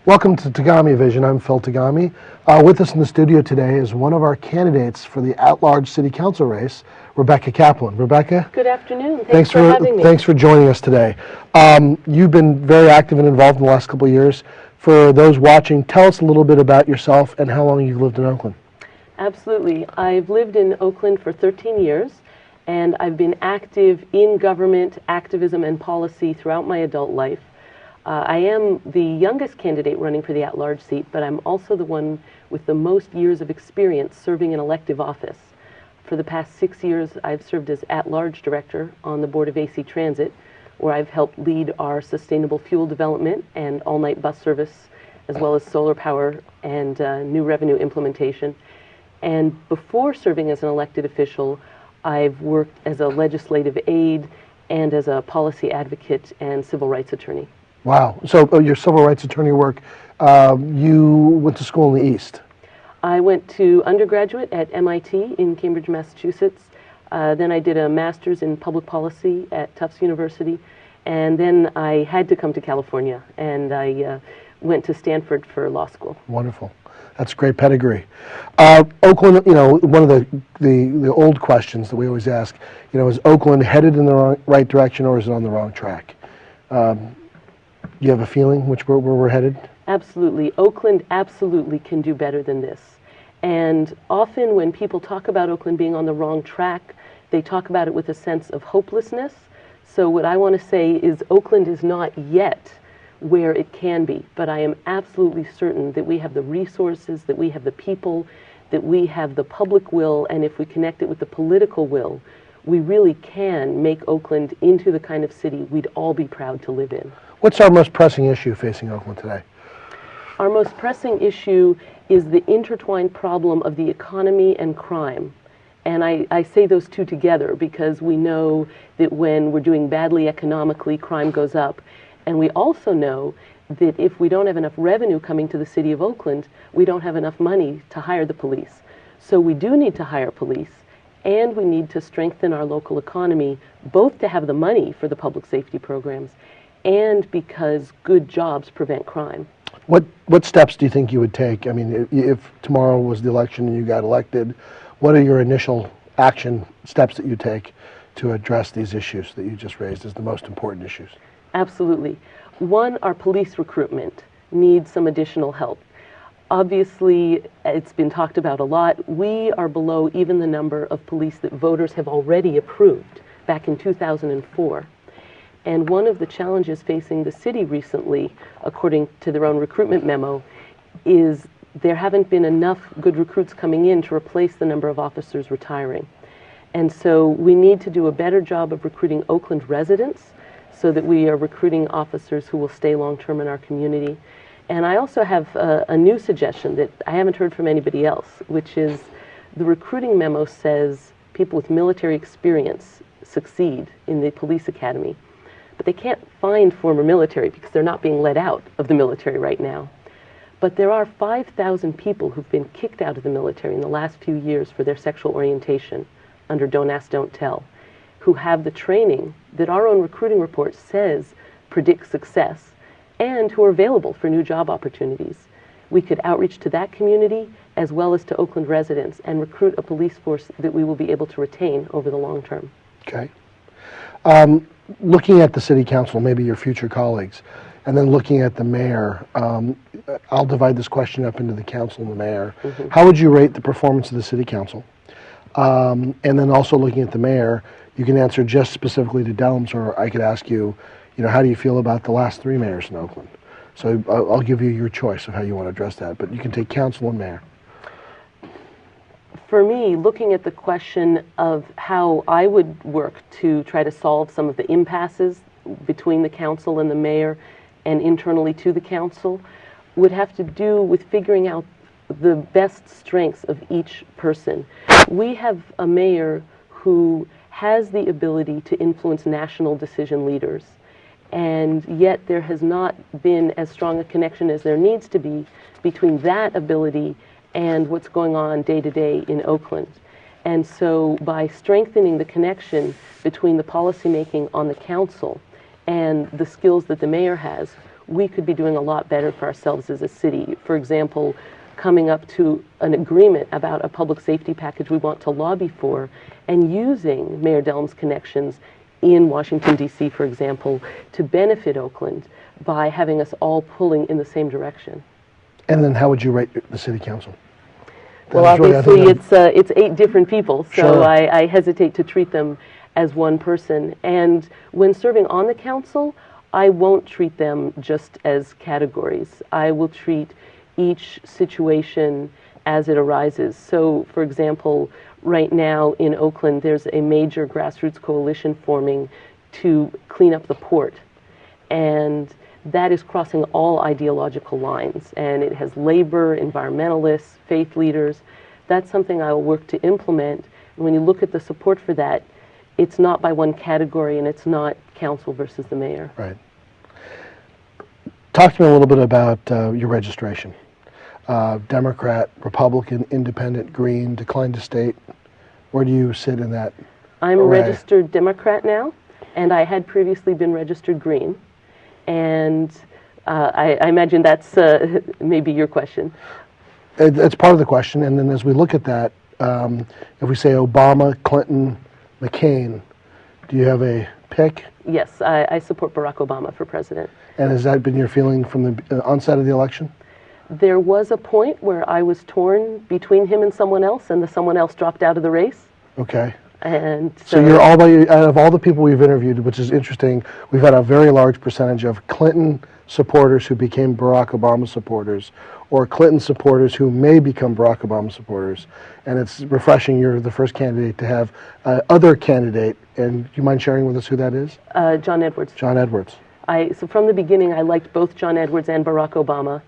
Welcome to Tagami Vision. I'm Phil Tagami. With us in the studio today is one of our candidates for the at-large city council race, Rebecca Kaplan. Rebecca? Good afternoon. Thanks for having me. Thanks for joining us today. You've been very active and involved in the last couple of years. For those watching, tell us a little bit about yourself and how long you've lived in Oakland. Absolutely. I've lived in Oakland for 13 years, and I've been active in government, activism, and policy throughout my adult life. I am the youngest candidate running for the at-large seat, but I'm also the one with the most years of experience serving in elective office. For the past 6 years, I've served as at-large director on the Board of AC Transit, where I've helped lead our sustainable fuel development and all-night bus service, as well as solar power and new revenue implementation. And before serving as an elected official, I've worked as a legislative aide and as a policy advocate and civil rights attorney. Wow. So your civil rights attorney work, you went to school in the East. I went to undergraduate at MIT in Cambridge, Massachusetts. Then I did a master's in public policy at Tufts University. And then I had to come to California, and I went to Stanford for law school. Wonderful. That's great pedigree. Oakland, one of the old questions that we always ask, is Oakland headed in the right direction, or is it on the wrong track? Do you have a feeling where we're headed? Absolutely. Oakland absolutely can do better than this. And often when people talk about Oakland being on the wrong track, they talk about it with a sense of hopelessness. So what I want to say is Oakland is not yet where it can be, but I am absolutely certain that we have the resources, that we have the people, that we have the public will, and if we connect it with the political will, we really can make Oakland into the kind of city we'd all be proud to live in. What's our most pressing issue facing Oakland today? Our most pressing issue is the intertwined problem of the economy and crime. And I say those two together because we know that when we're doing badly economically, crime goes up. And we also know that if we don't have enough revenue coming to the city of Oakland, we don't have enough money to hire the police. So we do need to hire police, and we need to strengthen our local economy, both to have the money for the public safety programs and because good jobs prevent crime. What steps do you think you would take? I mean, if tomorrow was the election and you got elected, what are your initial action steps that you take to address these issues that you just raised as the most important issues? Absolutely. One, our police recruitment needs some additional help. Obviously, it's been talked about a lot. We are below even the number of police that voters have already approved back in 2004. And one of the challenges facing the city recently, according to their own recruitment memo, is there haven't been enough good recruits coming in to replace the number of officers retiring. And so we need to do a better job of recruiting Oakland residents so that we are recruiting officers who will stay long-term in our community. And I also have a new suggestion that I haven't heard from anybody else, which is the recruiting memo says people with military experience succeed in the police academy. But they can't find former military because they're not being let out of the military right now. But there are 5,000 people who've been kicked out of the military in the last few years for their sexual orientation under Don't Ask, Don't Tell, who have the training that our own recruiting report says predicts success and who are available for new job opportunities. We could outreach to that community as well as to Oakland residents and recruit a police force that we will be able to retain over the long term. Okay. Looking at the city council, maybe your future colleagues, and then looking at the mayor, I'll divide this question up into the council and the mayor. Mm-hmm. How would you rate the performance of the city council? And then also looking at the mayor, you can answer just specifically to Delms, or I could ask you, how do you feel about the last 3 mayors in Oakland? So I'll give you your choice of how you want to address that, but you can take council and mayor. For me, looking at the question of how I would work to try to solve some of the impasses between the council and the mayor and internally to the council would have to do with figuring out the best strengths of each person. We have a mayor who has the ability to influence national decision leaders, and yet there has not been as strong a connection as there needs to be between that ability and what's going on day to day in Oakland. And so by strengthening the connection between the policymaking on the council and the skills that the mayor has, we could be doing a lot better for ourselves as a city. For example, coming up to an agreement about a public safety package we want to lobby for, and using Mayor Delm's connections in Washington, D.C., for example, to benefit Oakland by having us all pulling in the same direction. And then how would you rate the city council? Well, obviously, it's 8 different people, so Sure. I hesitate to treat them as one person. And when serving on the council, I won't treat them just as categories. I will treat each situation as it arises. So, for example, right now in Oakland, there's a major grassroots coalition forming to clean up the port. And that is crossing all ideological lines. And it has labor, environmentalists, faith leaders. That's something I will work to implement. And when you look at the support for that, it's not by one category, and it's not council versus the mayor. Right. Talk to me a little bit about your registration. Democrat, Republican, Independent, Green, declined to state. Where do you sit in that I'm a array? registered Democrat now, and I had previously been registered Green. And I imagine that's maybe your question. It's part of the question, and then as we look at that, if we say Obama, Clinton, McCain, do you have a pick? Yes, I support Barack Obama for president. And has that been your feeling from the onset of the election? There was a point where I was torn between him and someone else, and the someone else dropped out of the race. Okay. And So you're out of all the people we've interviewed, which is interesting, we've had a very large percentage of Clinton supporters who became Barack Obama supporters, or Clinton supporters who may become Barack Obama supporters. And it's refreshing you're the first candidate to have other candidate. And do you mind sharing with us who that is? John Edwards. John Edwards. So from the beginning, I liked both John Edwards and Barack Obama.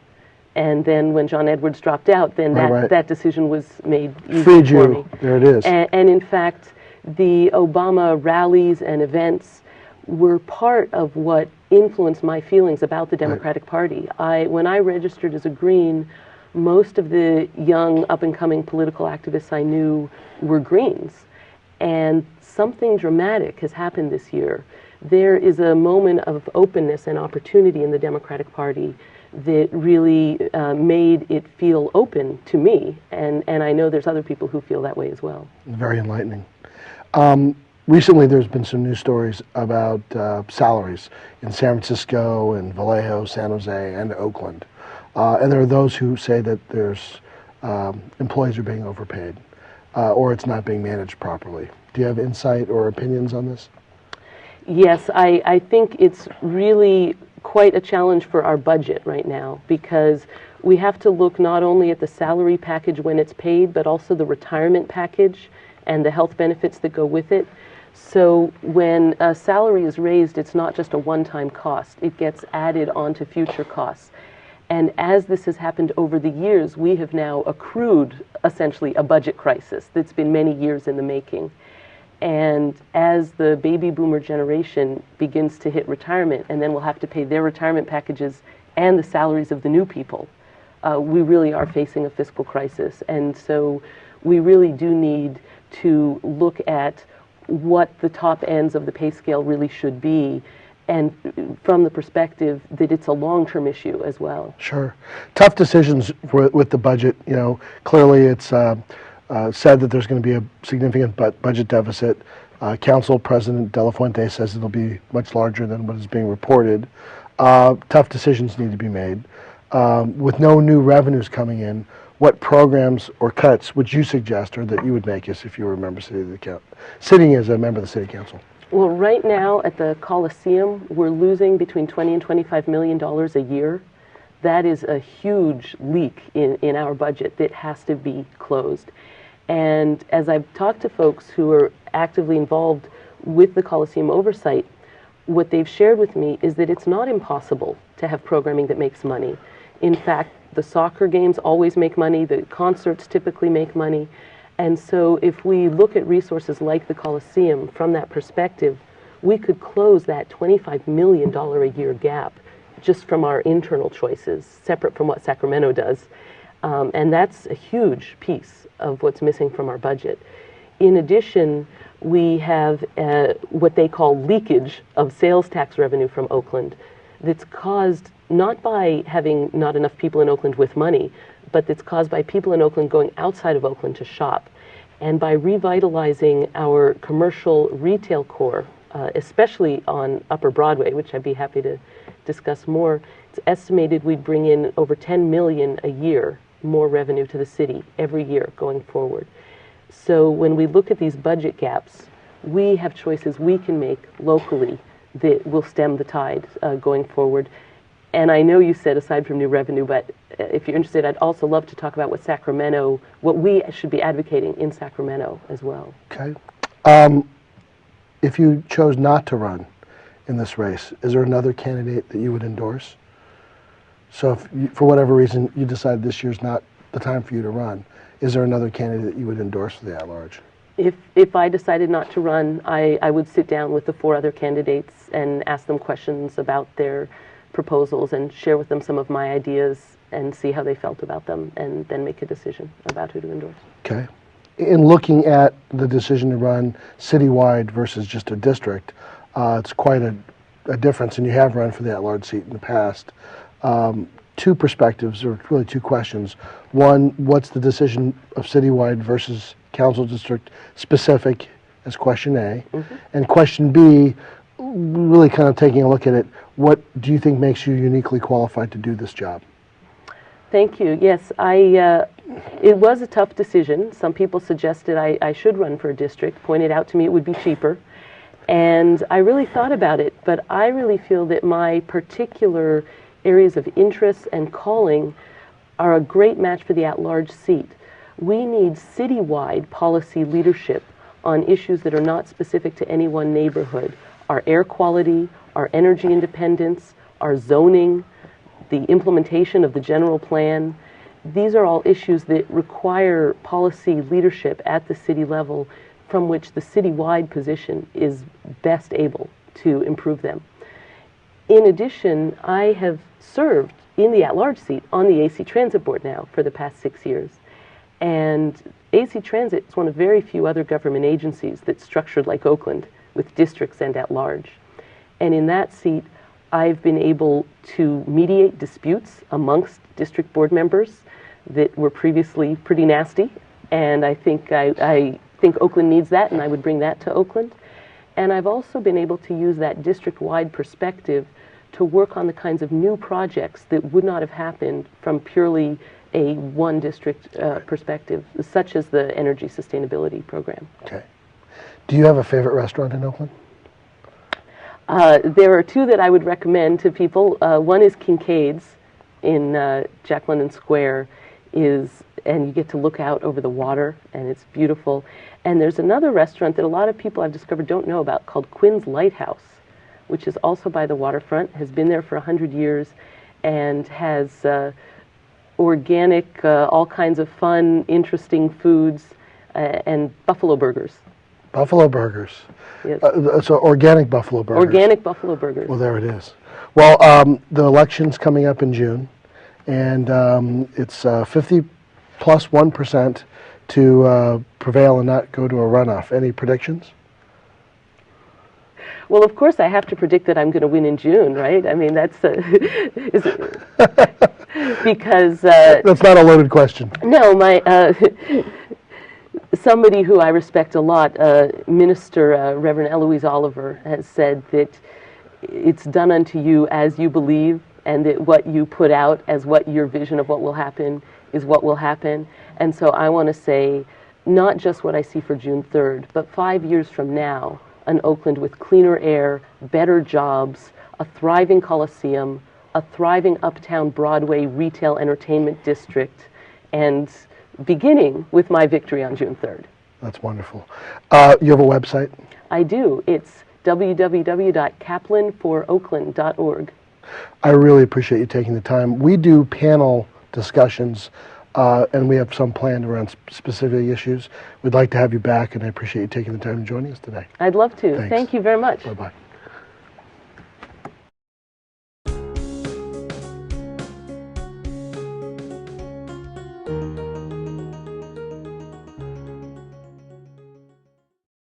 And then when John Edwards dropped out, then that decision was made easy Freed for you. me. There it is. And in fact, the Obama rallies and events were part of what influenced my feelings about the Democratic Party. When I registered as a Green, most of the young, up-and-coming political activists I knew were Greens. And something dramatic has happened this year. There is a moment of openness and opportunity in the Democratic Party that really made it feel open to me. And I know there's other people who feel that way as well. Very enlightening. Recently, there's been some news stories about salaries in San Francisco and Vallejo, San Jose, and Oakland. And there are those who say that there's employees are being overpaid or it's not being managed properly. Do you have insight or opinions on this? Yes, I think it's really quite a challenge for our budget right now, because we have to look not only at the salary package when it's paid, but also the retirement package and the health benefits that go with it. So when a salary is raised, it's not just a one-time cost. It gets added onto future costs. And as this has happened over the years, we have now accrued essentially a budget crisis that's been many years in the making. And as the baby boomer generation begins to hit retirement, and then we'll have to pay their retirement packages and the salaries of the new people, we really are facing a fiscal crisis. And so we really do need to look at what the top ends of the pay scale really should be, and from the perspective that it's a long-term issue as well. Sure. Tough decisions with the budget. You know, clearly it's said that there's going to be a significant budget deficit. Council President De La Fuente says it'll be much larger than what is being reported. Tough decisions need to be made. With no new revenues coming in, what programs or cuts would you suggest or that you would make if you were a member sitting as a member of the City Council? Well, right now at the Coliseum, we're losing between $20 and $25 million a year. That is a huge leak in our budget that has to be closed. And as I've talked to folks who are actively involved with the Coliseum oversight, what they've shared with me is that it's not impossible to have programming that makes money. In fact, the soccer games always make money, the concerts typically make money. And so if we look at resources like the Coliseum from that perspective, we could close that $25 million a year gap just from our internal choices, separate from what Sacramento does. And that's a huge piece of what's missing from our budget. In addition, we have what they call leakage of sales tax revenue from Oakland. that's caused not by having not enough people in Oakland with money, but that's caused by people in Oakland going outside of Oakland to shop. And by revitalizing our commercial retail core, especially on Upper Broadway, which I'd be happy to discuss more, it's estimated we'd bring in over $10 million a year more revenue to the city every year going forward. So when we look at these budget gaps, we have choices we can make locally that will stem the tide going forward. And I know you said aside from new revenue, but if you're interested, I'd also love to talk about what we should be advocating in Sacramento as well. Okay. If you chose not to run in this race, is there another candidate that you would endorse? So if you, for whatever reason you decide this year's not the time for you to run, is there another candidate that you would endorse for the at-large? If I decided not to run, I would sit down with the 4 other candidates and ask them questions about their proposals and share with them some of my ideas and see how they felt about them, and then make a decision about who to endorse. Okay. In looking at the decision to run citywide versus just a district, it's quite a difference, and you have run for the at-large seat in the past. 2 perspectives, or really 2 questions. One, what's the decision of citywide versus council district specific, as question A? Mm-hmm. And question B, really kind of taking a look at it, what do you think makes you uniquely qualified to do this job? Thank you. Yes, it was a tough decision. Some people suggested I should run for a district, pointed out to me it would be cheaper. And I really thought about it, but I really feel that my particular areas of interest and calling are a great match for the at-large seat. We need citywide policy leadership on issues that are not specific to any one neighborhood. Our air quality, our energy independence, our zoning, the implementation of the general plan. These are all issues that require policy leadership at the city level, from which the citywide position is best able to improve them. In addition, I have served in the at-large seat on the AC Transit Board now for the past 6 years. And AC Transit is one of very few other government agencies that's structured like Oakland, with districts and at-large. And in that seat, I've been able to mediate disputes amongst district board members that were previously pretty nasty. And I think Oakland needs that, and I would bring that to Oakland. And I've also been able to use that district-wide perspective to work on the kinds of new projects that would not have happened from purely a one district perspective, such as the energy sustainability program. Okay. Do you have a favorite restaurant in Oakland? There are 2 that I would recommend to people. One is Kincaid's in Jack London Square, and you get to look out over the water, and it's beautiful. And there's another restaurant that a lot of people I've discovered don't know about called Quinn's Lighthouse, which is also by the waterfront, has been there for 100 years, and has organic, all kinds of fun, interesting foods, and buffalo burgers. Buffalo burgers. Yes. So organic buffalo burgers. Organic buffalo burgers. Well, there it is. Well, the election's coming up in June, and it's 50+1% to prevail and not go to a runoff. Any predictions? Well, of course, I have to predict that I'm going to win in June, right? I mean, that's because that's not a loaded question. No, somebody who I respect a lot, Minister Reverend Eloise Oliver, has said that it's done unto you as you believe, and that what you put out as what your vision of what will happen is what will happen. And so I want to say, not just what I see for June 3rd, but 5 years from now, an Oakland with cleaner air, better jobs, a thriving Coliseum, a thriving uptown Broadway retail entertainment district, and beginning with my victory on June 3rd. That's wonderful. You have a website? I do. It's www.kaplanforoakland.org. I really appreciate you taking the time. We do panel discussions, and we have some planned around specific issues. We'd like to have you back, and I appreciate you taking the time and joining us today. I'd love to. Thanks. Thank you very much. Bye-bye.